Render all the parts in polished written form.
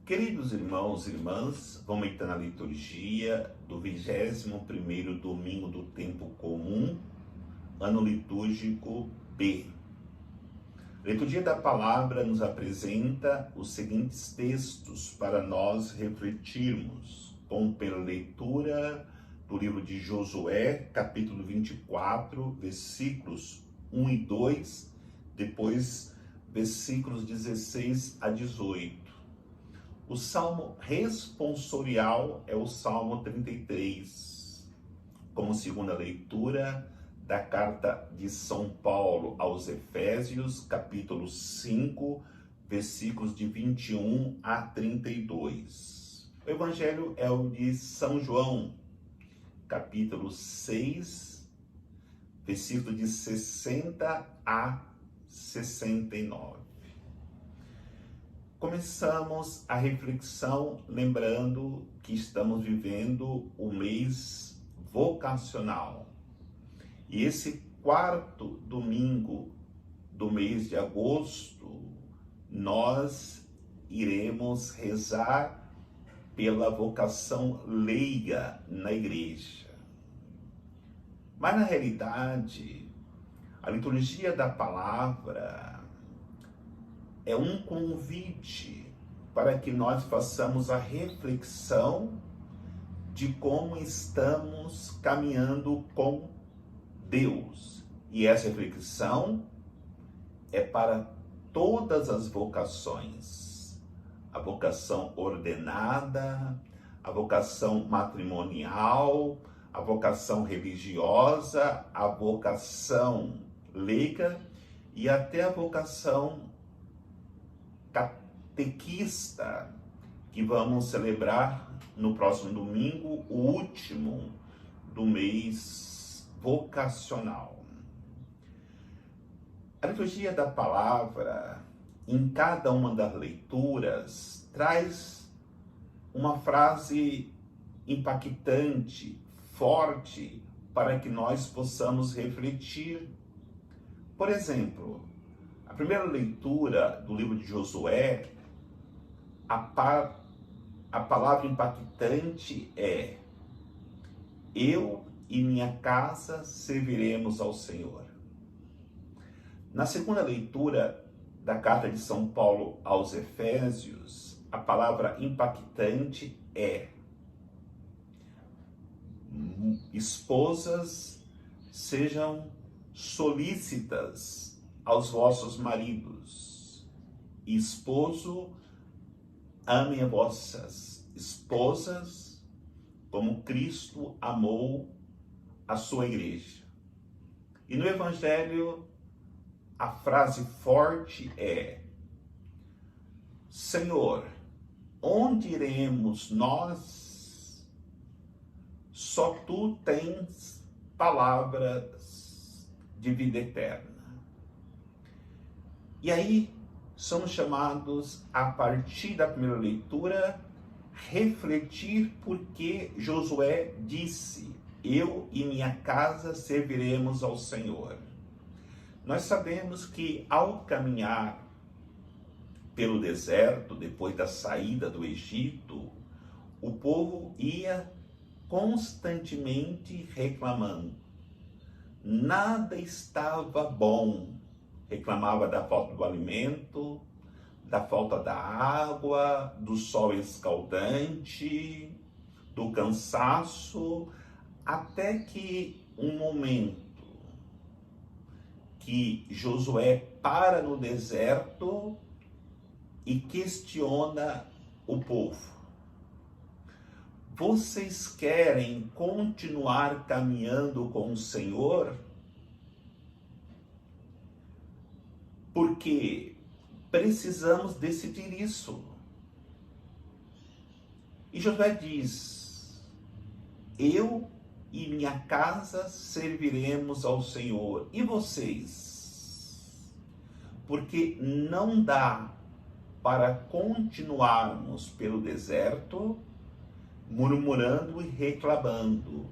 Queridos irmãos e irmãs, vamos entrar na liturgia do 21º domingo do tempo comum, ano litúrgico B. A liturgia da palavra nos apresenta os seguintes textos para nós refletirmos, como pela leitura do livro de Josué, capítulo 24, versículos 1 e 2, depois versículos 16 a 18. O salmo responsorial é o Salmo 33, como segunda leitura da carta de São Paulo aos Efésios, capítulo 5, versículos de 21 a 32. O evangelho é o de São João, capítulo 6, versículo de 60 a 69. Começamos a reflexão lembrando que estamos vivendo o mês vocacional. E esse quarto domingo do mês de agosto, nós iremos rezar pela vocação leiga na igreja. Mas na realidade, a liturgia da palavra é um convite para que nós façamos a reflexão de como estamos caminhando com Deus. E essa reflexão é para todas as vocações. A vocação ordenada, a vocação matrimonial, a vocação religiosa, a vocação leiga e até a vocação catequista, que vamos celebrar no próximo domingo, o último do mês vocacional. A liturgia da palavra, em cada uma das leituras, traz uma frase impactante, forte, para que nós possamos refletir. Por exemplo, a primeira leitura do livro de Josué, a palavra impactante é: eu e minha casa serviremos ao Senhor. Na segunda leitura da carta de São Paulo aos Efésios, a palavra impactante é: esposas, sejam solícitas aos vossos maridos. E esposo, amem as vossas esposas como Cristo amou a sua igreja. E no Evangelho, a frase forte é: Senhor, onde iremos nós? Só Tu tens palavras de vida eterna. E aí, somos chamados, a partir da primeira leitura, refletir porque Josué disse: eu e minha casa serviremos ao Senhor. Nós sabemos que ao caminhar pelo deserto, depois da saída do Egito, o povo ia constantemente reclamando. Nada estava bom. Reclamava da falta do alimento, da falta da água, do sol escaldante, do cansaço, até que um momento que Josué para no deserto e questiona o povo. Vocês querem continuar caminhando com o Senhor? Porque precisamos decidir isso. E Josué diz: eu e minha casa serviremos ao Senhor. E vocês? Porque não dá para continuarmos pelo deserto murmurando e reclamando.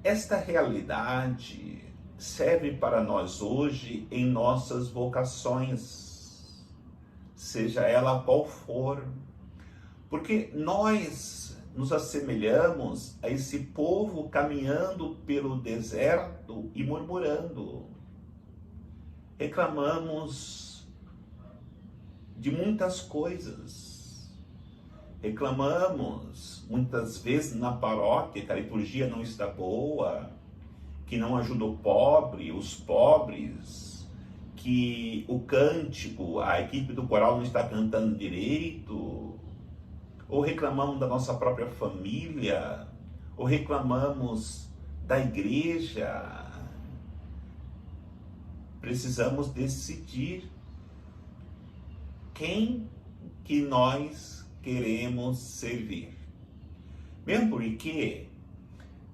Esta realidade serve para nós hoje em nossas vocações. seja ela qual for, porque nós nos assemelhamos a esse povo caminhando pelo deserto e murmurando. Reclamamos de muitas coisas. Reclamamos muitas vezes na paróquia que a liturgia não está boa, que não ajuda o pobre, os pobres, que o cântico, a equipe do coral não está cantando direito, ou reclamamos da nossa própria família, ou reclamamos da igreja. Precisamos decidir quem que nós queremos servir. Mesmo porque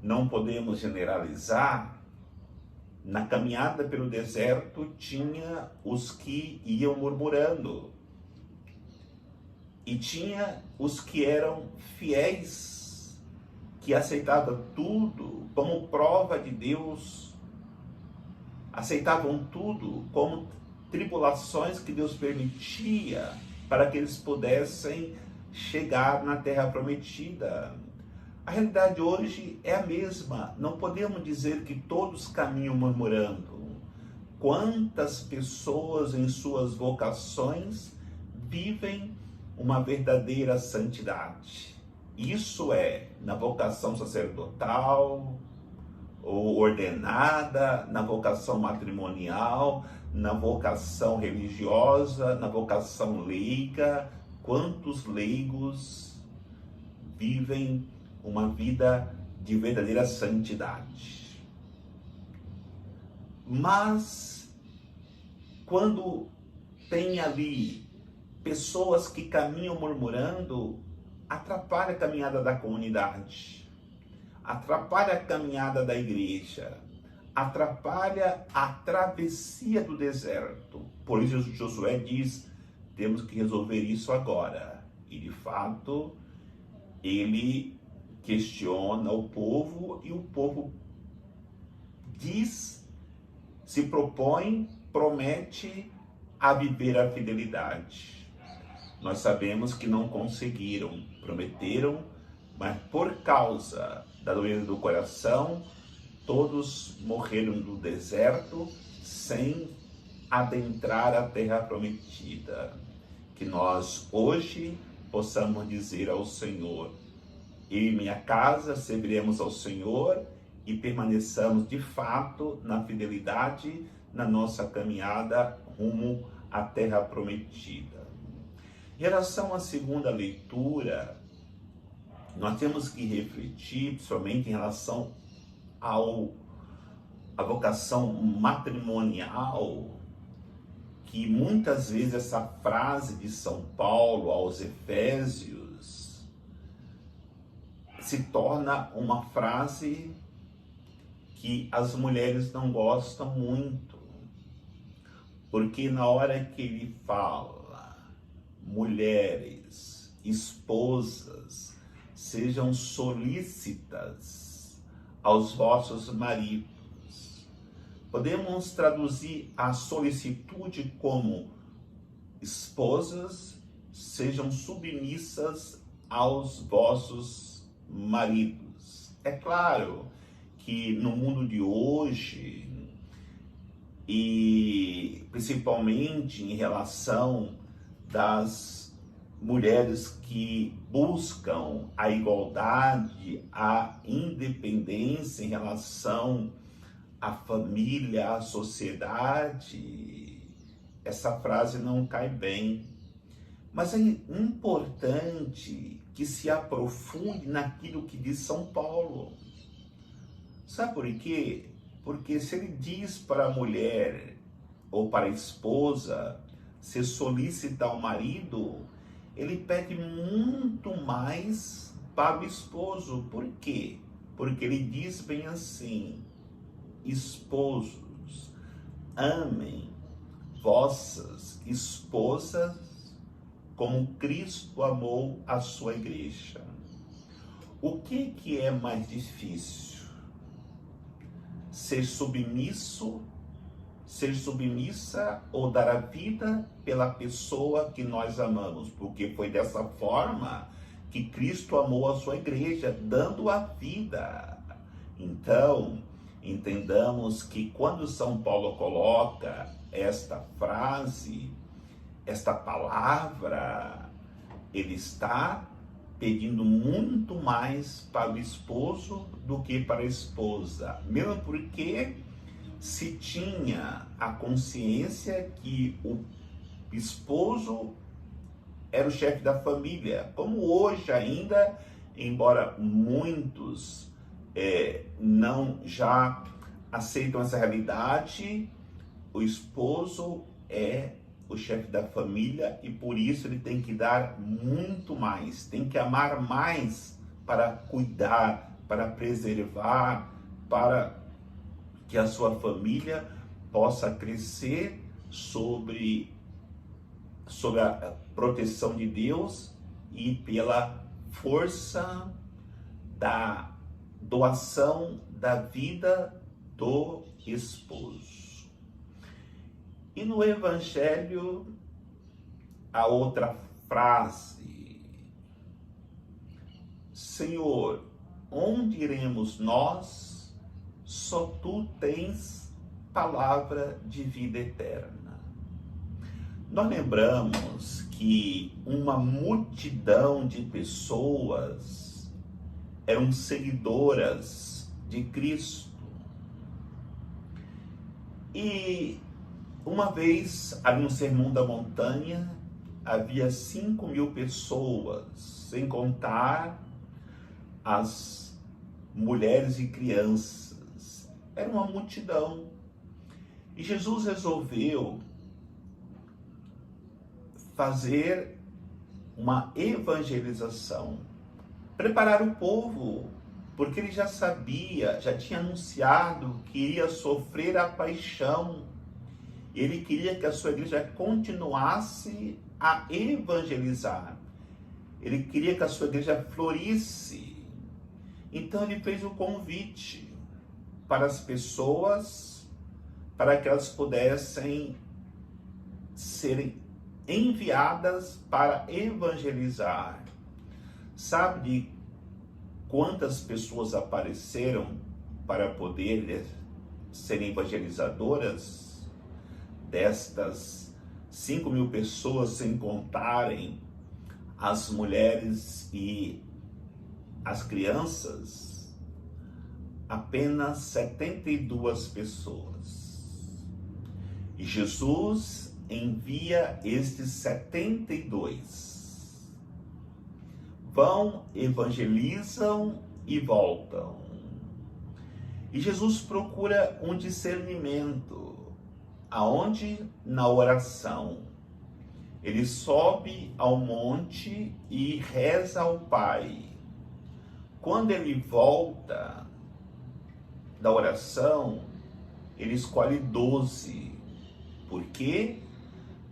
não podemos generalizar, na caminhada pelo deserto tinha os que iam murmurando. E tinha os que eram fiéis, que aceitavam tudo como prova de Deus, aceitavam tudo como tribulações que Deus permitia para que eles pudessem chegar na terra prometida. A realidade hoje é a mesma, não podemos dizer que todos caminham murmurando. Quantas pessoas em suas vocações vivem uma verdadeira santidade? Isso é na vocação sacerdotal, ou ordenada, na vocação matrimonial, na vocação religiosa, na vocação leiga. Quantos leigos vivem uma vida de verdadeira santidade? Mas quando tem ali pessoas que caminham murmurando, atrapalha a caminhada da comunidade, atrapalha a caminhada da igreja, atrapalha a travessia do deserto. Por isso Josué diz, temos que resolver isso agora. E de fato, ele questiona o povo e o povo diz, se propõe, promete a viver a fidelidade. Nós sabemos que não conseguiram, prometeram, mas por causa da doença do coração, todos morreram no deserto sem adentrar a terra prometida. Que nós hoje possamos dizer ao Senhor, eu e minha casa serviremos ao Senhor e permaneçamos de fato na fidelidade na nossa caminhada rumo à terra prometida. Em relação à segunda leitura, nós temos que refletir, principalmente em relação à vocação matrimonial, que muitas vezes essa frase de São Paulo aos Efésios se torna uma frase que as mulheres não gostam muito, porque na hora que ele fala, mulheres, esposas, sejam solícitas aos vossos maridos. Podemos traduzir a solicitude como esposas, sejam submissas aos vossos maridos. É claro que no mundo de hoje, e principalmente em relação das mulheres que buscam a igualdade, a independência em relação à família, à sociedade, essa frase não cai bem. Mas é importante que se aprofunde naquilo que diz São Paulo. Sabe por quê? Porque se ele diz para a mulher ou para a esposa ser solícita ao marido, ele pede muito mais para o esposo. Por quê? Porque ele diz bem assim, esposos, amem vossas esposas como Cristo amou a sua igreja. O que é mais difícil? Ser submisso, ser submissa ou dar a vida pela pessoa que nós amamos, porque foi dessa forma que Cristo amou a sua igreja, dando a vida. Então, entendamos que quando São Paulo coloca esta frase, esta palavra, ele está pedindo muito mais para o esposo do que para a esposa, mesmo porque se tinha a consciência que o esposo era o chefe da família, como hoje ainda, embora muitos não já aceitam essa realidade, o esposo é o chefe da família e por isso ele tem que dar muito mais, tem que amar mais para cuidar, para preservar, para que a sua família possa crescer sobre a proteção de Deus e pela força da doação da vida do esposo. E no Evangelho, a outra frase: Senhor, onde iremos nós? Só tu tens palavra de vida eterna. Nós lembramos que uma multidão de pessoas eram seguidoras de Cristo. E uma vez, ali no Sermão da Montanha, havia 5.000 pessoas, sem contar as mulheres e crianças. Era uma multidão. E Jesus resolveu fazer uma evangelização, preparar o povo, porque ele já sabia, já tinha anunciado que iria sofrer a paixão. Ele queria que a sua igreja continuasse a evangelizar. Ele queria que a sua igreja florisse. Então ele fez o convite para as pessoas, para que elas pudessem serem enviadas para evangelizar. Sabe de quantas pessoas apareceram para poder serem evangelizadoras? Destas 5.000 pessoas, sem contarem as mulheres e as crianças, apenas 72 pessoas. E Jesus envia estes 72. Vão, evangelizam e voltam. E Jesus procura um discernimento. Aonde? Na oração. Ele sobe ao monte e reza ao Pai. Quando ele volta da oração, ele escolhe 12. Por quê?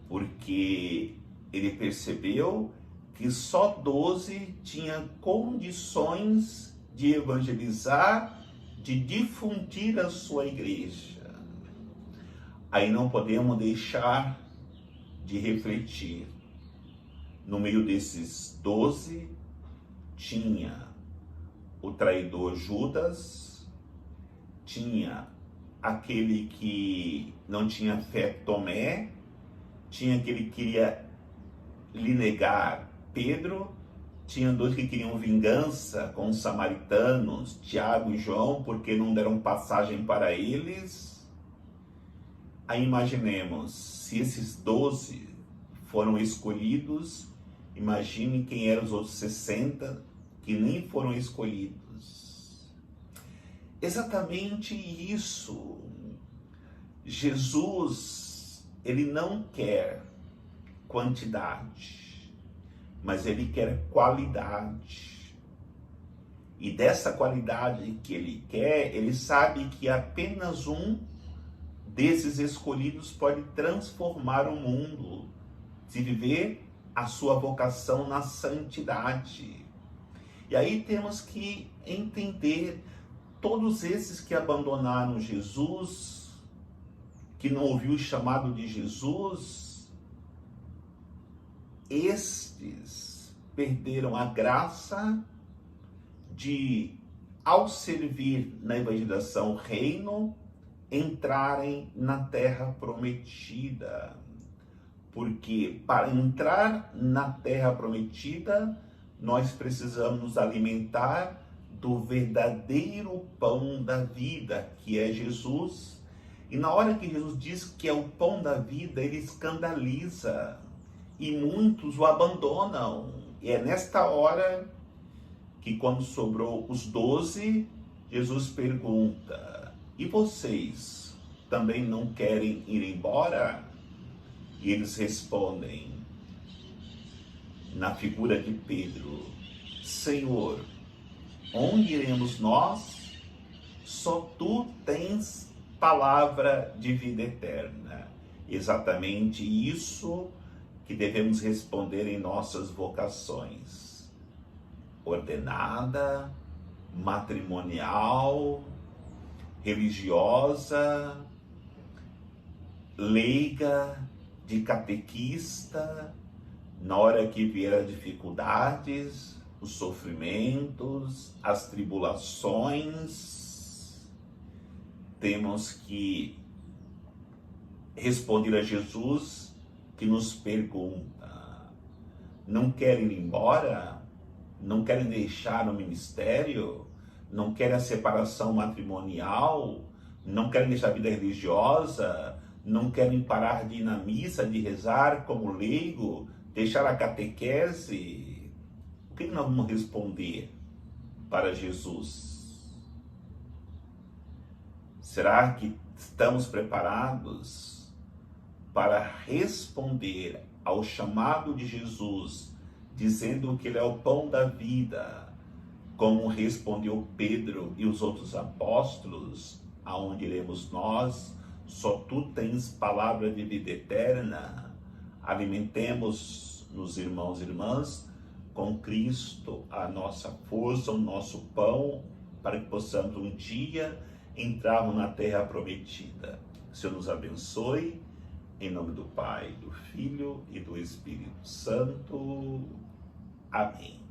Porque ele percebeu que só 12 tinham condições de evangelizar, de difundir a sua igreja. Aí não podemos deixar de refletir. No meio desses 12, tinha o traidor Judas, tinha aquele que não tinha fé, Tomé, tinha aquele que queria lhe negar, Pedro, tinha 2 que queriam vingança com os samaritanos, Tiago e João, porque não deram passagem para eles. Aí imaginemos, se esses 12 foram escolhidos, imagine quem eram os outros 60 que nem foram escolhidos. Exatamente isso. Jesus, ele não quer quantidade, mas ele quer qualidade. E dessa qualidade que ele quer, ele sabe que apenas um desses escolhidos pode transformar o mundo, se viver a sua vocação na santidade. E aí temos que entender, todos esses que abandonaram Jesus, que não ouviu o chamado de Jesus, estes perderam a graça de, ao servir na evangelização reino, entrarem na terra prometida. Porque para entrar na terra prometida, nós precisamos nos alimentar do verdadeiro pão da vida, que é Jesus. E na hora que Jesus diz que é o pão da vida, ele escandaliza e muitos o abandonam. E é nesta hora que, quando sobrou os 12, Jesus pergunta: e vocês também não querem ir embora? E eles respondem, na figura de Pedro: Senhor, onde iremos nós? Só tu tens palavra de vida eterna. Exatamente isso que devemos responder em nossas vocações: ordenada, matrimonial, religiosa, leiga, de catequista. Na hora que vier as dificuldades, os sofrimentos, as tribulações, temos que responder a Jesus, que nos pergunta: não querem ir embora? Não querem deixar o ministério? Não querem a separação matrimonial? Não querem deixar a vida religiosa? Não querem parar de ir na missa, de rezar como leigo, deixar a catequese? O que nós vamos responder para Jesus? Será que estamos preparados para responder ao chamado de Jesus, dizendo que ele é o pão da vida, como respondeu Pedro e os outros apóstolos? Aonde iremos nós? Só tu tens palavra de vida eterna. Alimentemos nos irmãos e irmãs com Cristo a nossa força, o nosso pão, para que possamos um dia entrarmos na terra prometida. O Senhor nos abençoe, em nome do Pai, do Filho e do Espírito Santo. Amém.